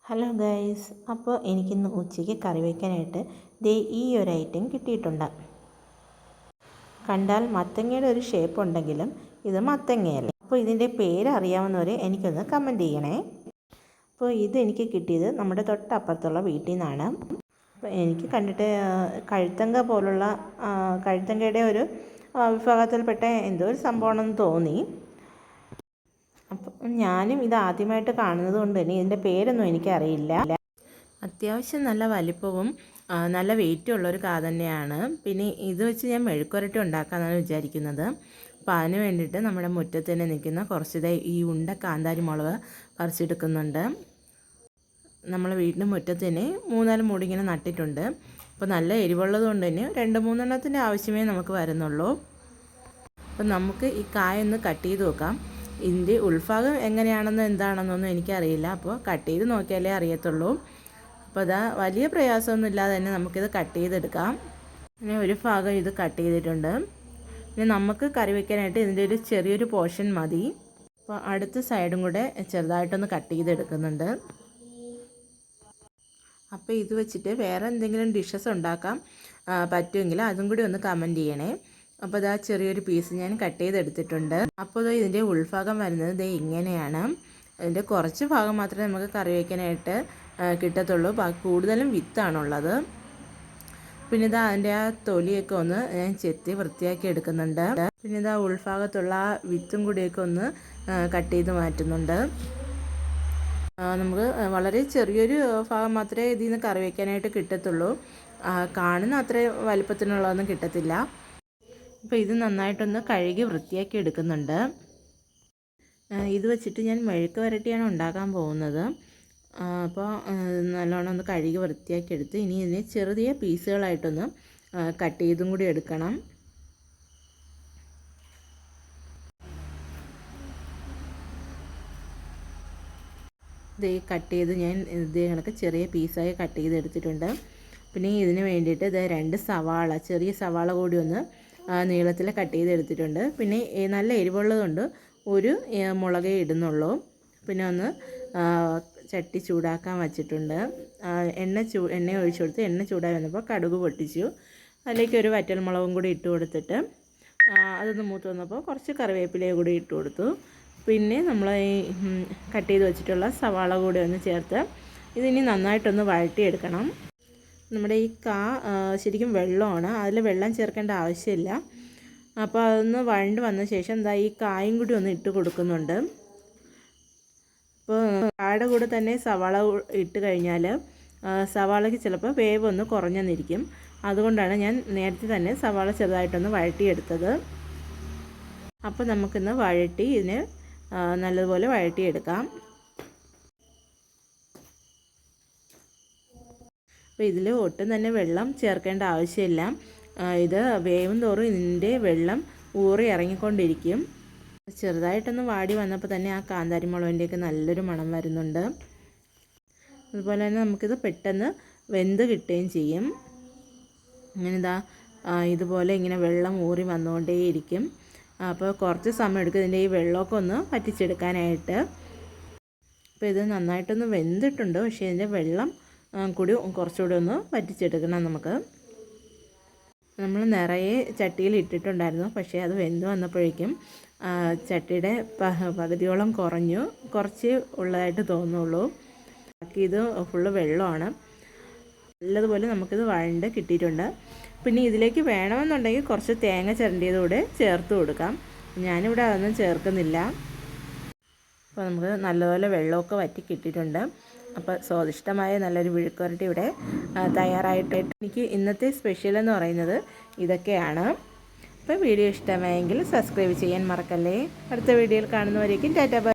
Hello guys, അപ്പോൾ എനിക്കിന്ന് ഉച്ചയ്ക്ക് കറി വയ്ക്കാനായിട്ട് ഈ ഒരു ഐറ്റം കിട്ടിയിട്ടുണ്ട്. കണ്ടാൽ മത്തങ്ങയുടെ ഒരു ഷേപ്പ് ഉണ്ടെങ്കിലും ഇത് മത്തങ്ങയല്ല. അപ്പോൾ ഇതിൻ്റെ പേരറിയാവുന്നവർ എനിക്കൊന്ന് കമൻറ്റ് ചെയ്യണേ. അപ്പോൾ ഇതെനിക്ക് കിട്ടിയത് നമ്മുടെ തൊട്ടപ്പുറത്തുള്ള വീട്ടിൽ നിന്നാണ്. അപ്പോൾ എനിക്ക് കണ്ടിട്ട് കഴുത്തങ്ക പോലുള്ള കഴുത്തങ്കയുടെ ഒരു വിഭാഗത്തിൽപ്പെട്ട എന്തോ ഒരു സംഭവമാണെന്ന് തോന്നി. അപ്പം ഞാനും ഇത് ആദ്യമായിട്ട് കാണുന്നത് കൊണ്ട് തന്നെ ഇതിൻ്റെ പേരൊന്നും എനിക്കറിയില്ല. അത്യാവശ്യം നല്ല വലിപ്പവും നല്ല വെയിറ്റും ഉള്ളൊരു കാ തന്നെയാണ്. പിന്നെ ഇത് വെച്ച് ഞാൻ മെഴുക്കുരട്ടി ഉണ്ടാക്കാമെന്നാണ് വിചാരിക്കുന്നത്. അപ്പോൾ അതിന് വേണ്ടിയിട്ട് നമ്മുടെ മുറ്റത്ത് തന്നെ നിൽക്കുന്ന കുറച്ച് ഈ ഉണ്ട കാന്താരി മുളക് പറിച്ചെടുക്കുന്നുണ്ട്. നമ്മൾ വീടിൻ്റെ മുറ്റത്ത് തന്നെ 3-4 മൂടി ഇങ്ങനെ നട്ടിട്ടുണ്ട്. അപ്പോൾ നല്ല എരിവുള്ളത് കൊണ്ട് തന്നെ 2-3 എണ്ണത്തിൻ്റെ ആവശ്യമേ നമുക്ക് വരുന്നുള്ളൂ. അപ്പോൾ നമുക്ക് ഈ കായ ഒന്ന് കട്ട് ചെയ്ത് നോക്കാം. ഇതിൻ്റെ ഉൾഭാഗം എങ്ങനെയാണെന്നോ എന്താണെന്നൊന്നും എനിക്കറിയില്ല. അപ്പോൾ കട്ട് ചെയ്ത് നോക്കിയാലേ അറിയത്തുള്ളൂ. അപ്പോൾ അതാ വലിയ പ്രയാസമൊന്നും ഇല്ലാതെ തന്നെ നമുക്കിത് കട്ട് ചെയ്തെടുക്കാം. പിന്നെ ഒരു ഭാഗം ഇത് കട്ട് ചെയ്തിട്ടുണ്ട്. പിന്നെ നമുക്ക് കറി വയ്ക്കാനായിട്ട് ഇതിൻ്റെ ഒരു ചെറിയൊരു പോർഷൻ മതി. അപ്പോൾ അടുത്ത സൈഡും കൂടെ ചെറുതായിട്ടൊന്ന് കട്ട് ചെയ്തെടുക്കുന്നുണ്ട്. അപ്പോൾ ഇത് വെച്ചിട്ട് വേറെ എന്തെങ്കിലും ഡിഷസ് ഉണ്ടാക്കാൻ പറ്റുമെങ്കിൽ അതും കൂടി ഒന്ന് കമൻറ്റ് ചെയ്യണേ. അപ്പോൾ ഇതാ ചെറിയൊരു പീസ് ഞാൻ കട്ട് ചെയ്തെടുത്തിട്ടുണ്ട്. അപ്പോൾ ഇതിൻ്റെ ഉൾഭാഗം വരുന്നത് ഇങ്ങനെയാണ്. ഇതിൻ്റെ കുറച്ച് ഭാഗം മാത്രമേ നമുക്ക് കറി വയ്ക്കാനായിട്ട് കിട്ടത്തുള്ളൂ. കൂടുതലും വിത്താണുള്ളത്. പിന്നെ ഇതാ അതിൻ്റെ ആ തൊലിയൊക്കെ ഒന്ന് ഞാൻ ചെത്തി വൃത്തിയാക്കി എടുക്കുന്നുണ്ട്. പിന്നെ ഇതാ ഉൾഭാഗത്തുള്ള ആ വിത്തും കൂടിയൊക്കെ ഒന്ന് കട്ട് ചെയ്ത് മാറ്റുന്നുണ്ട്. നമുക്ക് വളരെ ചെറിയൊരു ഭാഗം മാത്രമേ ഇതിൽ നിന്ന് കറി വയ്ക്കാനായിട്ട് കിട്ടത്തുള്ളൂ. കാണുന്ന അത്രയും വലുപ്പത്തിനുള്ളതൊന്നും കിട്ടത്തില്ല. അപ്പോൾ ഇത് നന്നായിട്ടൊന്ന് കഴുകി വൃത്തിയാക്കി എടുക്കുന്നുണ്ട്. ഇത് വെച്ചിട്ട് ഞാൻ മെഴുക്ക് വരട്ടിയാണ് ഉണ്ടാക്കാൻ പോകുന്നത്. അപ്പോൾ നല്ലോണം ഒന്ന് കഴുകി വൃത്തിയാക്കി എടുത്ത് ഇനി ഇതിനെ ചെറിയ പീസുകളായിട്ടൊന്ന് കട്ട് ചെയ്തും കൂടി എടുക്കണം. ഇത് കട്ട് ചെയ്ത് ഞാൻ ഇതേ കണക്ക് ചെറിയ പീസായി കട്ട് ചെയ്തെടുത്തിട്ടുണ്ട്. പിന്നെ ഇതിന് വേണ്ടിയിട്ട് ഇത് 2 സവാള, ചെറിയ സവാള കൂടി ഒന്ന് നീളത്തിൽ കട്ട് ചെയ്തെടുത്തിട്ടുണ്ട്. പിന്നെ നല്ല എരിവുള്ളതുകൊണ്ട് ഒരു മുളകേ ഇടുന്നുള്ളൂ. പിന്നെ ഒന്ന് ചട്ടി ചൂടാക്കാൻ വച്ചിട്ടുണ്ട്. എണ്ണ ഒഴിച്ചു കൊടുത്ത് എണ്ണ ചൂടായി വന്നപ്പോൾ കടുക് പൊട്ടിച്ചു. അതിലേക്ക് ഒരു വറ്റൽമുളകും കൂടി ഇട്ട് കൊടുത്തിട്ട് അതൊന്ന് മൂത്ത് വന്നപ്പോൾ കുറച്ച് കറിവേപ്പിലയും കൂടി ഇട്ട് കൊടുത്തു. പിന്നെ നമ്മൾ ഈ കട്ട് ചെയ്ത് വെച്ചിട്ടുള്ള സവാള കൂടി ഒന്ന് ചേർത്ത് ഇതിനി നന്നായിട്ടൊന്ന് വഴറ്റിയെടുക്കണം. നമ്മുടെ ഈ ശരിക്കും വെള്ളമാണ്, അതിൽ വെള്ളം ചേർക്കേണ്ട ആവശ്യമില്ല. അപ്പോൾ അതൊന്ന് വഴണ്ട് വന്ന ശേഷം എന്താ ഈ കായും കൂടി ഒന്ന് ഇട്ട് കൊടുക്കുന്നുണ്ട്. അപ്പോൾ കായുടെ കൂടെ തന്നെ സവാള ഇട്ട് കഴിഞ്ഞാൽ സവാളയ്ക്ക് ചിലപ്പോൾ വേവ് ഒന്ന് കുറഞ്ഞെന്നിരിക്കും. അതുകൊണ്ടാണ് ഞാൻ നേരത്തെ തന്നെ സവാള ചെറുതായിട്ടൊന്ന് വഴറ്റിയെടുത്തത്. അപ്പോൾ നമുക്കിന്ന് വഴറ്റി ഇതിനെ നല്ലതുപോലെ വഴറ്റിയെടുക്കാം. അപ്പോൾ ഇതിൽ ഒട്ടും തന്നെ വെള്ളം ചേർക്കേണ്ട ആവശ്യമില്ല. ഇത് വേവും തോറും ഇതിൻ്റെ വെള്ളം ഊറി ഇറങ്ങിക്കൊണ്ടിരിക്കും. ചെറുതായിട്ടൊന്ന് വാടി വന്നപ്പോൾ തന്നെ ആ കാന്താരി മുളകിൻ്റെയൊക്കെ നല്ലൊരു മണം വരുന്നുണ്ട്. അതുപോലെ തന്നെ നമുക്കിത് പെട്ടെന്ന് വെന്ത് കിട്ടുകയും ചെയ്യും. അങ്ങനെ ഇതുപോലെ ഇങ്ങനെ വെള്ളം ഊറി വന്നുകൊണ്ടേയിരിക്കും. അപ്പോൾ കുറച്ച് സമയം എടുക്കും ഇതിൻ്റെ ഈ വെള്ളമൊക്കെ ഒന്ന് വറ്റിച്ചെടുക്കാനായിട്ട്. അപ്പോൾ ഇത് നന്നായിട്ടൊന്ന് വെന്തിട്ടുണ്ട്. പക്ഷേ ഇതിൻ്റെ വെള്ളം കൂടി കുറച്ചുകൂടി ഒന്ന് വറ്റിച്ചെടുക്കണം. നമ്മൾ നിറയെ ചട്ടിയിൽ ഇട്ടിട്ടുണ്ടായിരുന്നു. പക്ഷേ അത് വെന്ത് വന്നപ്പോഴേക്കും ചട്ടിയുടെ പകുതിയോളം കുറച്ച് ഉള്ളതായിട്ട് തോന്നുള്ളൂ. ബാക്കി ഇത് ഫുള്ള് വെള്ളമാണ്. നല്ലതുപോലെ നമുക്കിത് വഴണ്ട് കിട്ടിയിട്ടുണ്ട്. പിന്നെ ഇതിലേക്ക് വേണമെന്നുണ്ടെങ്കിൽ കുറച്ച് തേങ്ങ ചിരണ്ടിയതുകൂടെ ചേർത്ത് കൊടുക്കാം. ഞാനിവിടെ അതൊന്നും ചേർക്കുന്നില്ല. അപ്പോൾ നമുക്ക് നല്ലപോലെ വെള്ളമൊക്കെ വറ്റി കിട്ടിയിട്ടുണ്ട്. അപ്പോൾ സ്വാദിഷ്ടമായ നല്ലൊരു മെഴുക്കുവരട്ടി ഇവിടെ തയ്യാറായിട്ട് എനിക്ക് ഇന്നത്തെ സ്പെഷ്യൽ എന്ന് പറയുന്നത് ഇതൊക്കെയാണ്. അപ്പോൾ വീഡിയോ ഇഷ്ടമായെങ്കിൽ സബ്സ്ക്രൈബ് ചെയ്യാൻ മറക്കല്ലേ. അടുത്ത വീഡിയോയിൽ കാണുന്നവരേക്കും ടാറ്റാ ബൈ.